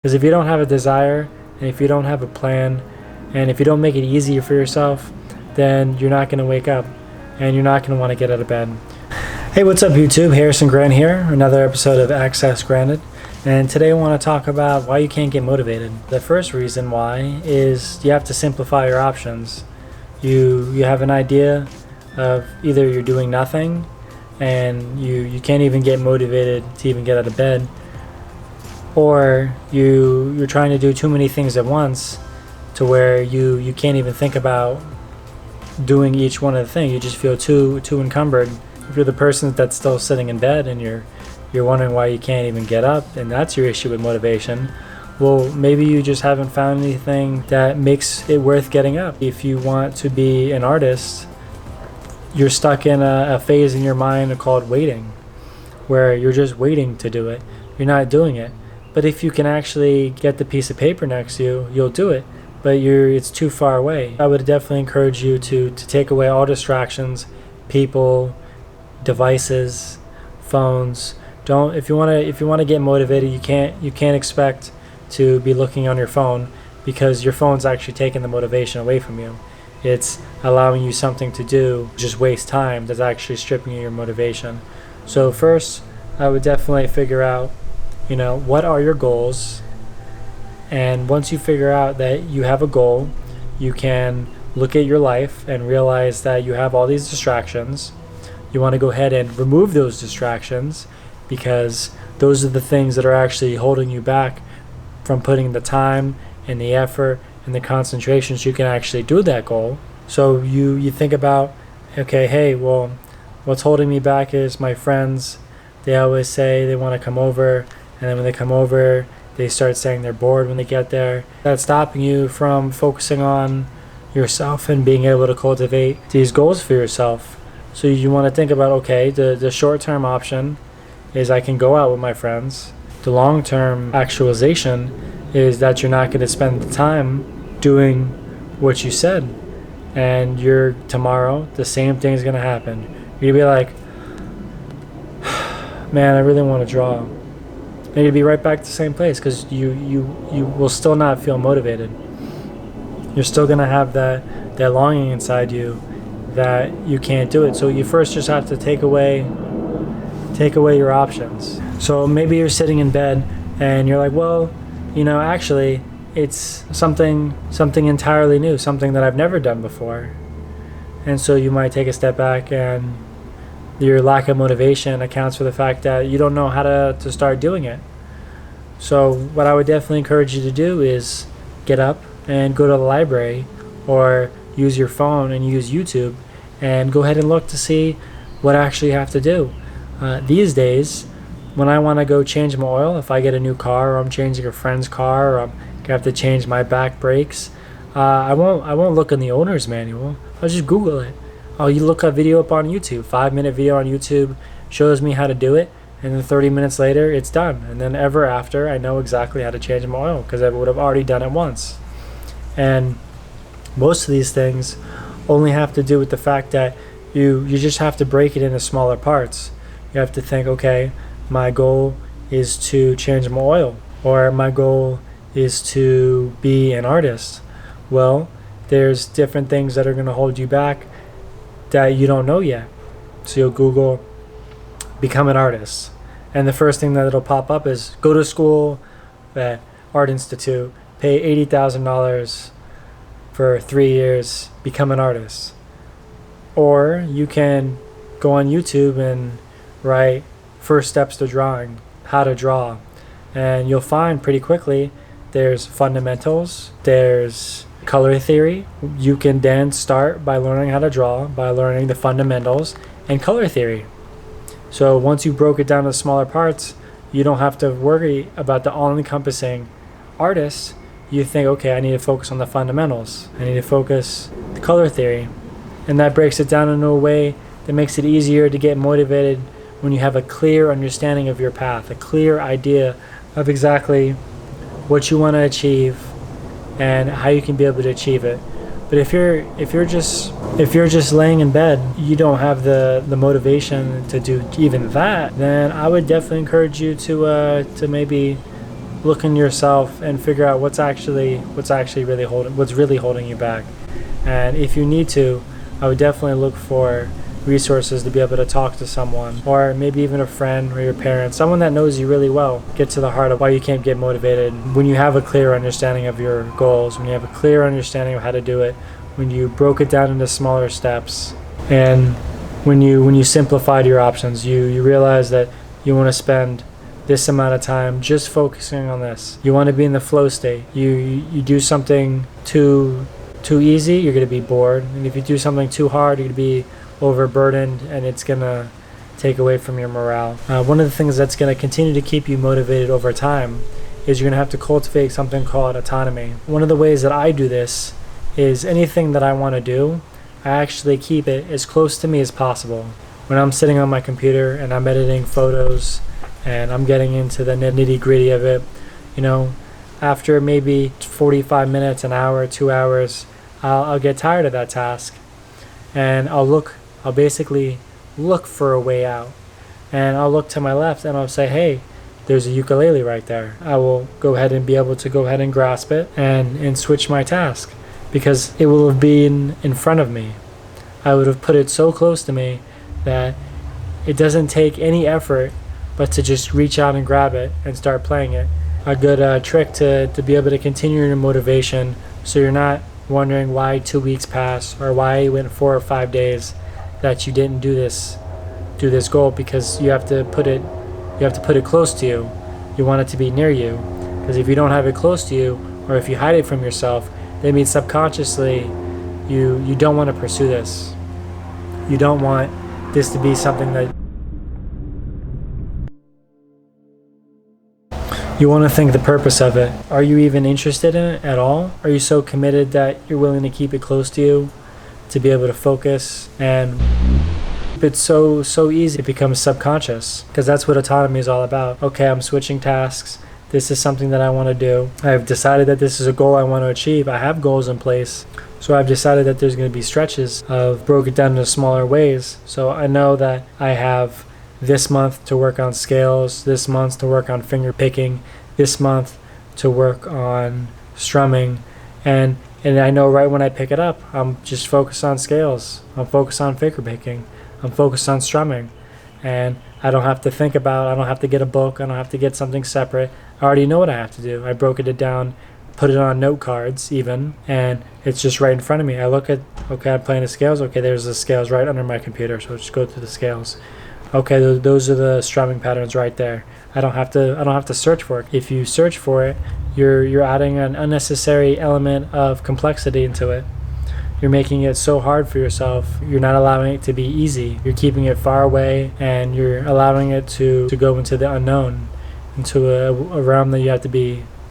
Because if you don't have a desire, and if you don't have a plan, and if you don't make it easier for yourself, then you're not going to wake up, and you're not going to want to get out of bed. Hey, what's up YouTube? Harrison Grant here, another episode of Access Granted. And today I want to talk about why you can't get motivated. The first reason why is you have to simplify your options. You have an idea of either you're doing nothing and you can't even get motivated to even get out of bed, or you're trying to do too many things at once to where you can't even think about doing each one of the things. You just feel too encumbered. If you're the person that's still sitting in bed and you're wondering why you can't even get up, and that's your issue with motivation, well, maybe you just haven't found anything that makes it worth getting up. If you want to be an artist, you're stuck in a phase in your mind called waiting, where you're just waiting to do it. You're not doing it. But if you can actually get the piece of paper next to you, you'll do it. But it's too far away. I would definitely encourage you to take away all distractions, people, devices, phones. If you want to get motivated, you can't expect to be looking on your phone, because your phone's actually taking the motivation away from you. It's allowing you something to do, just waste time, that's actually stripping you your motivation. So first, I would definitely figure out, what are your goals? And once you figure out that you have a goal, you can look at your life and realize that you have all these distractions. You want to go ahead and remove those distractions, because those are the things that are actually holding you back from putting the time and the effort and the concentration so you can actually do that goal. So you think about, okay, hey, well, what's holding me back is my friends. They always say they want to come over, and then when they come over, they start saying they're bored when they get there. That's stopping you from focusing on yourself and being able to cultivate these goals for yourself. So you want to think about, okay, the short-term option is I can go out with my friends. The long-term actualization is that you're not going to spend the time doing what you said. And tomorrow, the same thing is going to happen. You're going to be like, man, I really want to draw. And you'll be right back to the same place, because you will still not feel motivated. You're still going to have that longing inside you that you can't do it. So you first just have to take away your options. So maybe you're sitting in bed and you're like, well, actually it's something entirely new, something that I've never done before. And so you might take a step back, and your lack of motivation accounts for the fact that you don't know how to start doing it. So what I would definitely encourage you to do is get up and go to the library, or use your phone and use YouTube and go ahead and look to see what I actually have to do. These days, when I want to go change my oil, if I get a new car, or I'm changing a friend's car, or I'm going to have to change my back brakes, I won't look in the owner's manual. I'll just Google it. You look a video up on YouTube, 5-minute video on YouTube shows me how to do it, and then 30 minutes later it's done. And then ever after, I know exactly how to change my oil, because I would have already done it once. And most of these things only have to do with the fact that you just have to break it into smaller parts. You have to think, okay, my goal is to change my oil, or my goal is to be an artist. Well, there's different things that are going to hold you back that you don't know yet. So you'll Google become an artist, and the first thing that it'll pop up is go to school at Art Institute, pay $80,000 for 3 years, become an artist. Or you can go on YouTube and write first steps to drawing, how to draw, and you'll find pretty quickly there's fundamentals, there's color theory. You can then start by learning how to draw, by learning the fundamentals and color theory. So once you broke it down to smaller parts, you don't have to worry about the all-encompassing artist. You think, okay, I need to focus on the fundamentals. I need to focus the color theory. And that breaks it down in a way that makes it easier to get motivated when you have a clear understanding of your path, a clear idea of exactly what you want to achieve and how you can be able to achieve it. But if you're just laying in bed, you don't have the motivation to do even that, then I would definitely encourage you to maybe look in yourself and figure out what's really holding you back. And if you need to, I would definitely look for resources to be able to talk to someone, or maybe even a friend or your parents, someone that knows you really well. Get to the heart of why you can't get motivated. When you have a clear understanding of your goals, when you have a clear understanding of how to do it, when you broke it down into smaller steps, and when you simplified your options, you realize that you want to spend this amount of time just focusing on this. You want to be in the flow state. You do something too easy, you're going to be bored. And if you do something too hard, you're going to be overburdened, and it's going to take away from your morale. One of the things that's going to continue to keep you motivated over time is you're going to have to cultivate something called autonomy. One of the ways that I do this is anything that I want to do, I actually keep it as close to me as possible. When I'm sitting on my computer and I'm editing photos and I'm getting into the nitty-gritty of it, after maybe 45 minutes, an hour, 2 hours, I'll get tired of that task, and I'll basically look for a way out. And I'll look to my left and I'll say, hey, there's a ukulele right there. I will go ahead and be able to go ahead and grasp it and switch my task, because it will have been in front of me. I would have put it so close to me that it doesn't take any effort but to just reach out and grab it and start playing it. A good trick to be able to continue your motivation, so you're not wondering why 2 weeks passed or why it went 4 or 5 days that you didn't do this goal, because you have to put it close to you. You want it to be near you, because if you don't have it close to you, or if you hide it from yourself, that means subconsciously you don't want to pursue this. You don't want this to be something that you want to think the purpose of it. Are you even interested in it at all? Are you so committed that you're willing to keep it close to you, to be able to focus? And it's so easy, it becomes subconscious, because that's what autonomy is all about. Okay, I'm switching tasks. This is something that I want to do. I've decided that this is a goal I want to achieve. I have goals in place. So I've decided that there's going to be stretches of broken down into smaller ways. So I know that I have this month to work on scales, this month to work on finger picking, this month to work on strumming, and I know right when I pick it up, I'm just focused on scales, I'm focused on finger picking, I'm focused on strumming, and I don't have to think about it, I don't have to get a book, I don't have to get something separate. I already know what I have to do. I broke it down, put it on note cards even, and it's just right in front of me. I look at, okay, I'm playing the scales, okay, there's the scales right under my computer, so just go through the scales. Okay, those are the strumming patterns right there. I don't have to search for it. If you search for it, you're adding an unnecessary element of complexity into it. You're making it so hard for yourself. You're not allowing it to be easy. You're keeping it far away, and you're allowing it to go into the unknown, into a realm that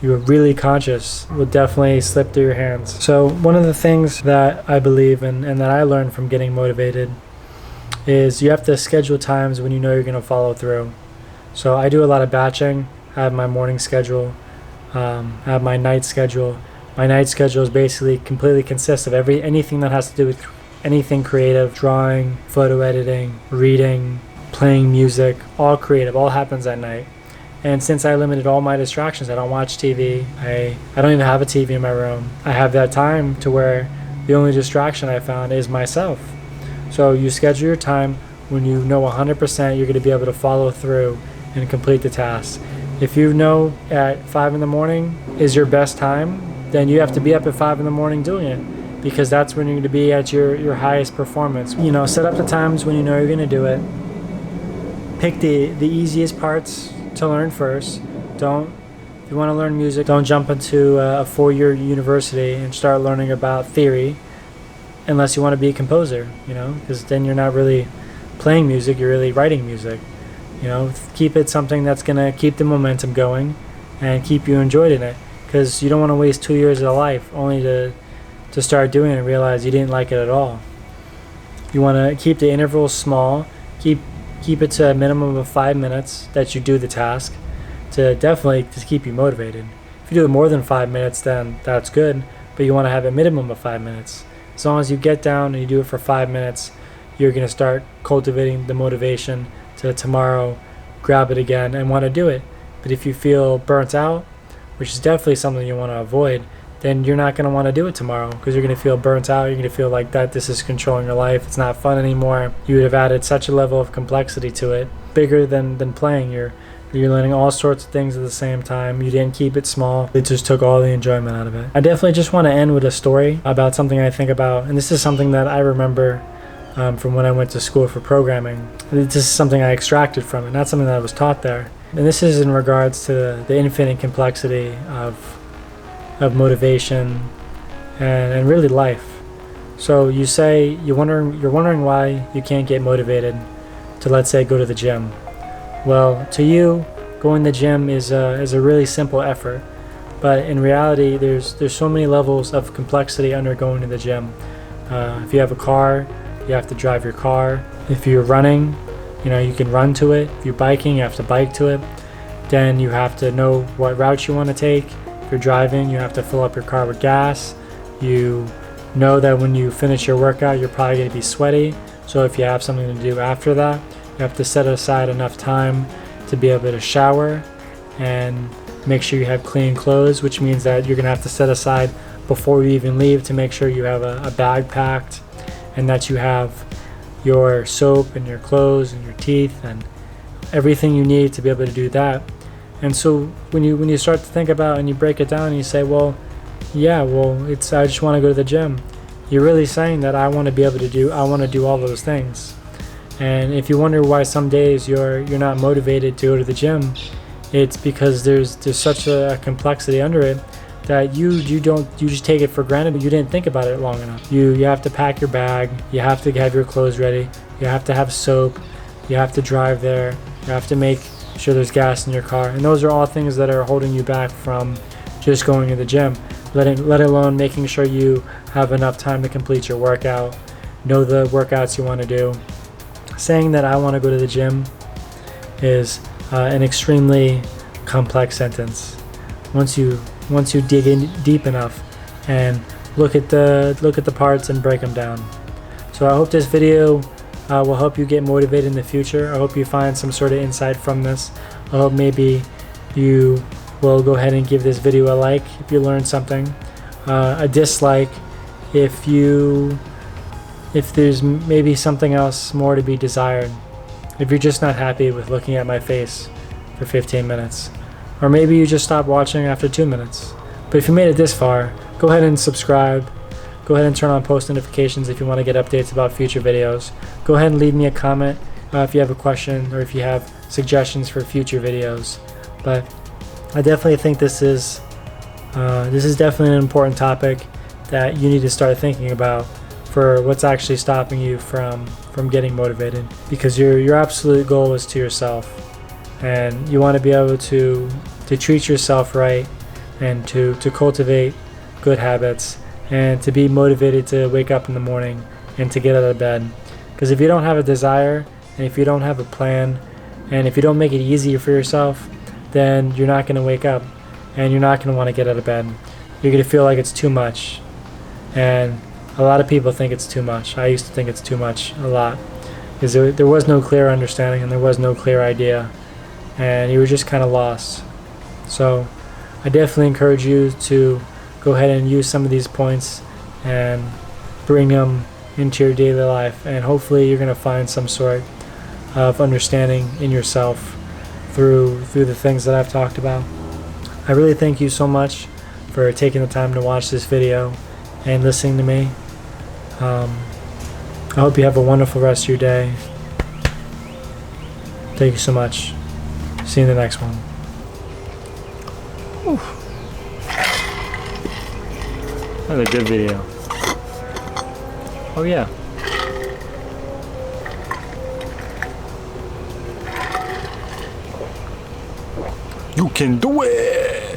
you're really conscious, will definitely slip through your hands. So one of the things that I believe in and that I learned from getting motivated is you have to schedule times when you know you're going to follow through. So I do a lot of batching. I have my morning schedule. I have my night schedule. My night schedule is basically completely consists of anything that has to do with anything creative, drawing, photo editing, reading, playing music, all creative, all happens at night. And since I limited all my distractions, I don't watch TV. I don't even have a TV in my room. I have that time to where the only distraction I found is myself. So you schedule your time when you know 100% you're going to be able to follow through and complete the task. If you know at 5 in the morning is your best time, then you have to be up at 5 in the morning doing it, because that's when you're going to be at your highest performance. Set up the times when you know you're going to do it. Pick the easiest parts to learn first. If you want to learn music, don't jump into a 4-year university and start learning about theory, unless you want to be a composer, because then you're not really playing music, you're really writing music. Keep it something that's going to keep the momentum going and keep you enjoyed in it, because you don't want to waste 2 years of your life only to start doing it and realize you didn't like it at all. You want to keep the intervals small, keep it to a minimum of 5 minutes that you do the task, to keep you motivated. If you do it more than 5 minutes, then that's good, but you want to have a minimum of 5 minutes. As long as you get down and you do it for 5 minutes, you're going to start cultivating the motivation to tomorrow grab it again and want to do it. But if you feel burnt out, which is definitely something you want to avoid, then you're not going to want to do it tomorrow because you're going to feel burnt out. You're going to feel like that this is controlling your life. It's not fun anymore. You would have added such a level of complexity to it, bigger than playing. You're learning all sorts of things at the same time. You didn't keep it small. It just took all the enjoyment out of it. I definitely just want to end with a story about something I think about, and this is something that I remember from when I went to school for programming. This is something I extracted from it, not something that I was taught there. And this is in regards to the infinite complexity of motivation and really life. So you say you're wondering why you can't get motivated to, let's say, go to the gym. Well, to you, going to the gym is a really simple effort, but in reality, there's so many levels of complexity under going to the gym. If you have a car, you have to drive your car. If you're running, you can run to it. If you're biking, you have to bike to it. Then you have to know what route you want to take. If you're driving, you have to fill up your car with gas. You know that when you finish your workout, you're probably going to be sweaty. So if you have something to do after that, you have to set aside enough time to be able to shower and make sure you have clean clothes, which means that you're going to have to set aside before you even leave to make sure you have a bag packed and that you have your soap and your clothes and your teeth and everything you need to be able to do that. And so when you start to think about and you break it down and you say, I just want to go to the gym. You're really saying that I want to do all those things. And if you wonder why some days you're not motivated to go to the gym, it's because there's such a complexity under it that you just take it for granted. You didn't think about it long enough. You have to pack your bag, you have to have your clothes ready, you have to have soap, you have to drive there, you have to make sure there's gas in your car, and those are all things that are holding you back from just going to the gym, let alone making sure you have enough time to complete your workout, know the workouts you want to do. Saying that I want to go to the gym is an extremely complex sentence. Once you dig in deep enough and look at the parts and break them down. So I hope this video will help you get motivated in the future. I hope you find some sort of insight from this. I hope maybe you will go ahead and give this video a like if you learned something, a dislike if there's maybe something else more to be desired, if you're just not happy with looking at my face for 15 minutes, or maybe you just stopped watching after 2 minutes. But if you made it this far, go ahead and subscribe. Go ahead and turn on post notifications if you want to get updates about future videos. Go ahead and leave me a comment if you have a question or if you have suggestions for future videos. But I definitely think this is definitely an important topic that you need to start thinking about for what's actually stopping you from getting motivated, because your absolute goal is to yourself, and you want to be able to treat yourself right and to cultivate good habits and to be motivated to wake up in the morning and to get out of bed. Because if you don't have a desire and if you don't have a plan and if you don't make it easier for yourself, then you're not going to wake up and you're not going to want to get out of bed. You're going to feel like it's too much. And a lot of people think it's too much. I used to think it's too much a lot, because there was no clear understanding and there was no clear idea, and you were just kind of lost. So I definitely encourage you to go ahead and use some of these points and bring them into your daily life, and hopefully you're going to find some sort of understanding in yourself through the things that I've talked about. I really thank you so much for taking the time to watch this video and listening to me. I hope you have a wonderful rest of your day. Thank you so much. See you in the next one. Another good video. Oh yeah. You can do it!